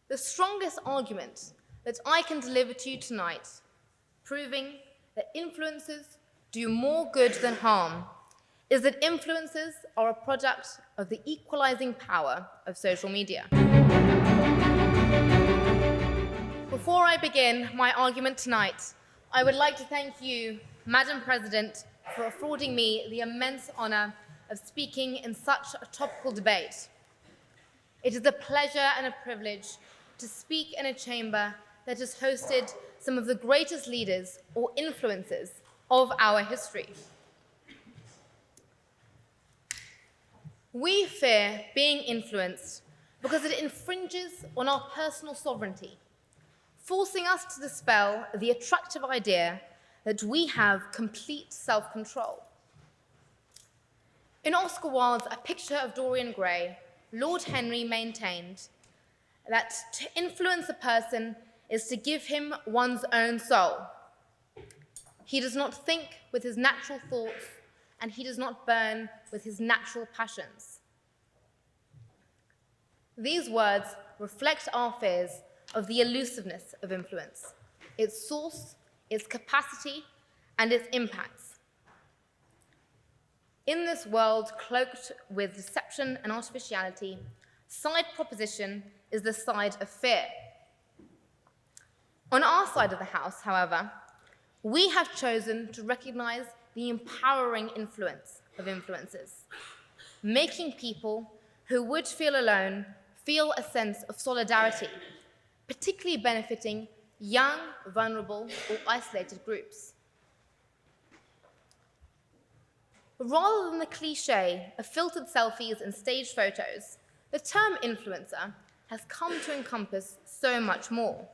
The strongest argument that I can deliver to you tonight, proving that influencers do more good than harm, is that influencers are a product of the equalizing power of social media. Before I begin my argument tonight, I would like to thank you, Madam President, for affording me the immense honor of speaking in such a topical debate. It is a pleasure and a privilege to speak in a chamber that has hosted some of the greatest leaders or influencers of our history. We fear being influenced because it infringes on our personal sovereignty, forcing us to dispel the attractive idea that we have complete self-control. In Oscar Wilde's A Picture of Dorian Gray, Lord Henry maintained that to influence a person is to give him one's own soul. He does not think with his natural thoughts, and he does not burn with his natural passions. These words reflect our fears of the elusiveness of influence, its source, its capacity, and its impacts. In this world cloaked with deception and artificiality, side proposition is the side of fear. On our side of the house, however, we have chosen to recognize the empowering influence of influencers, making people who would feel alone feel a sense of solidarity, particularly benefiting young, vulnerable, or isolated groups. Rather than the cliche of filtered selfies and staged photos, the term influencer has come to encompass so much more.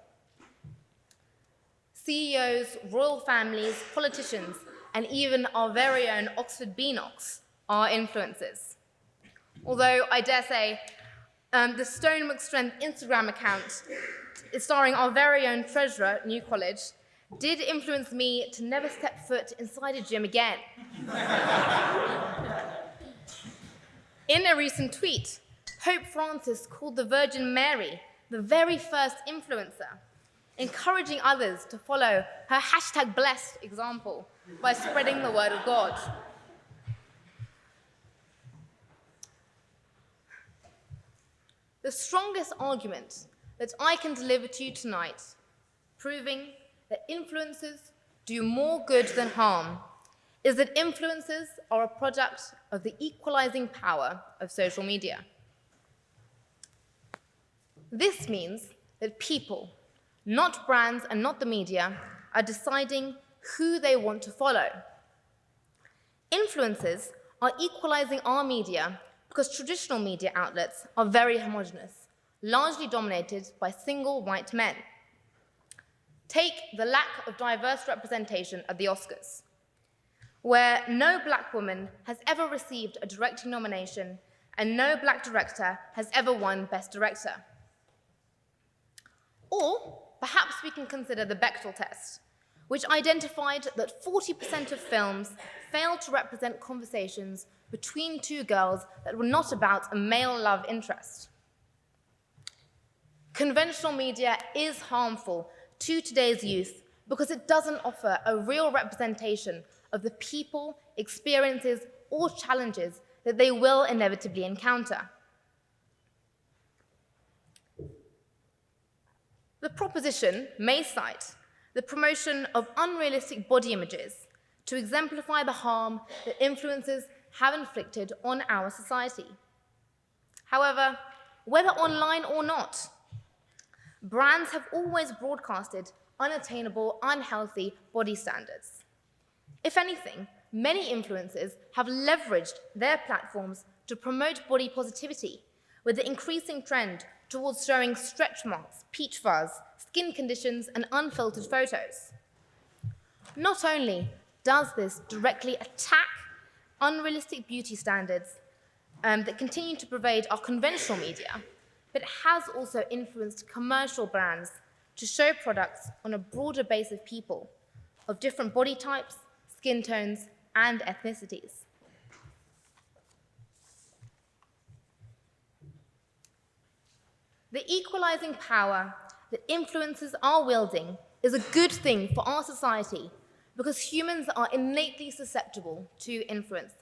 CEOs, royal families, politicians, and even our very own Oxford Beanox are influencers. Although I dare say, the Stone McStrength Instagram account, starring our very own treasurer at New College, did influence me to never step foot inside a gym again. In a recent tweet, Pope Francis called the Virgin Mary the very first influencer, encouraging others to follow her #blessed example by spreading the word of God. The strongest argument that I can deliver to you tonight, proving that influencers do more good than harm, is that influencers are a product of the equalizing power of social media. This means that people, not brands and not the media, are deciding who they want to follow. Influencers are equalizing our media because traditional media outlets are very homogenous, largely dominated by single white men. Take the lack of diverse representation at the Oscars, where no black woman has ever received a directing nomination and no black director has ever won Best Director. Or perhaps we can consider the Bechdel test, which identified that 40% of films failed to represent conversations between two girls that were not about a male love interest. Conventional media is harmful to today's youth because it doesn't offer a real representation of the people, experiences, or challenges that they will inevitably encounter. The proposition may cite the promotion of unrealistic body images to exemplify the harm that influencers have inflicted on our society. However, whether online or not, brands have always broadcasted unattainable, unhealthy body standards. If anything, many influencers have leveraged their platforms to promote body positivity, with the increasing trend towards showing stretch marks, peach fuzz, skin conditions, and unfiltered photos. Not only does this directly attack unrealistic beauty standards that continue to pervade our conventional media, but it has also influenced commercial brands to show products on a broader base of people of different body types, skin tones, and ethnicities. The equalizing power that influencers are wielding is a good thing for our society because humans are innately susceptible to influence.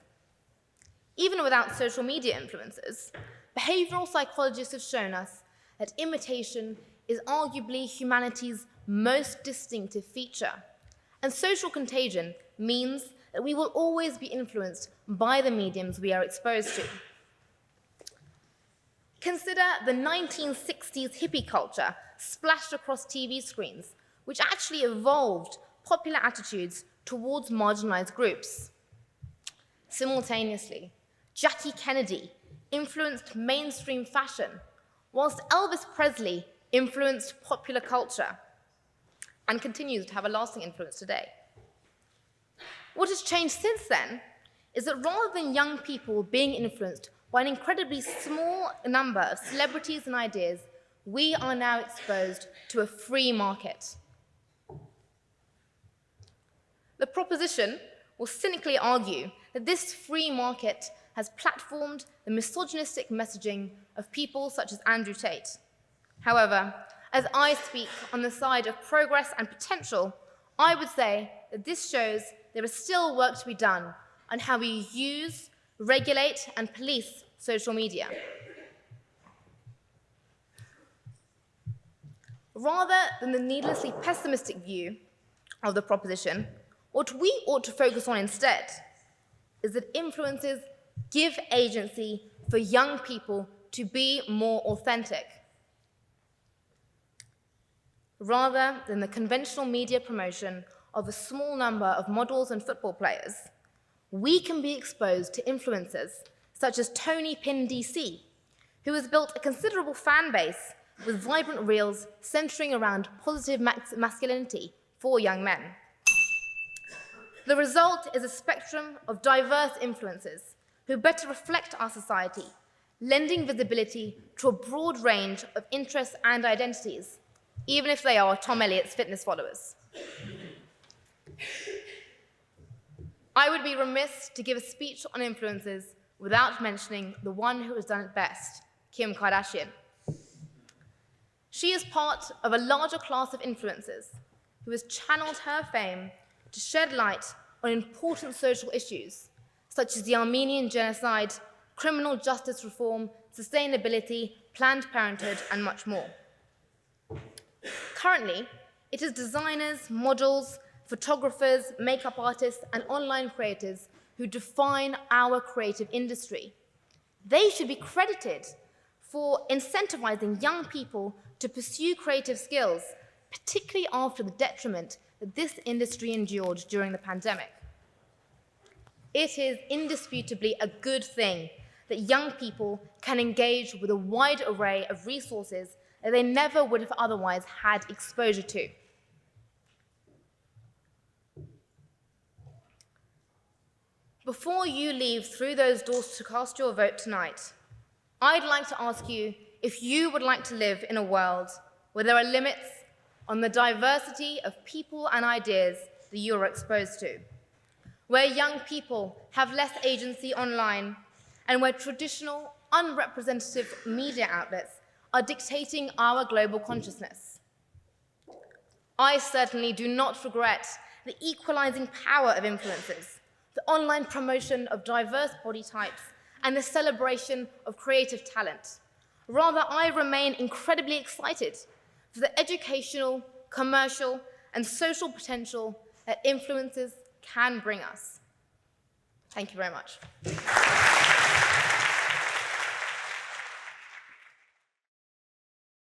Even without social media influencers, behavioral psychologists have shown us that imitation is arguably humanity's most distinctive feature. And social contagion means that we will always be influenced by the mediums we are exposed to. Consider the 1960s hippie culture splashed across TV screens, which actually evolved popular attitudes towards marginalized groups. Simultaneously, Jackie Kennedy influenced mainstream fashion, whilst Elvis Presley influenced popular culture and continues to have a lasting influence today. What has changed since then is that rather than young people being influenced by an incredibly small number of celebrities and ideas, we are now exposed to a free market. The proposition will cynically argue that this free market has platformed the misogynistic messaging of people such as Andrew Tate. However, as I speak on the side of progress and potential, I would say that this shows there is still work to be done on how we use, regulate, and police social media. Rather than the needlessly pessimistic view of the proposition, what we ought to focus on instead is that influencers give agency for young people to be more authentic. Rather than the conventional media promotion of a small number of models and football players, we can be exposed to influencers such as Tony Pin DC, who has built a considerable fan base with vibrant reels centering around positive masculinity for young men. The result is a spectrum of diverse influencers who better reflect our society, lending visibility to a broad range of interests and identities, even if they are Tom Elliott's fitness followers. I would be remiss to give a speech on influencers without mentioning the one who has done it best, Kim Kardashian. She is part of a larger class of influencers who has channeled her fame to shed light on important social issues, such as the Armenian genocide, criminal justice reform, sustainability, Planned Parenthood, and much more. Currently, it is designers, models, photographers, makeup artists, and online creators who define our creative industry. They should be credited for incentivizing young people to pursue creative skills, particularly after the detriment that this industry endured during the pandemic. It is indisputably a good thing that young people can engage with a wide array of resources that they never would have otherwise had exposure to. Before you leave through those doors to cast your vote tonight, I'd like to ask you if you would like to live in a world where there are limits on the diversity of people and ideas that you are exposed to, where young people have less agency online, and where traditional, unrepresentative media outlets are dictating our global consciousness. I certainly do not regret the equalizing power of influencers, the online promotion of diverse body types, and the celebration of creative talent. Rather, I remain incredibly excited for the educational, commercial, and social potential that influencers can bring us. Thank you very much.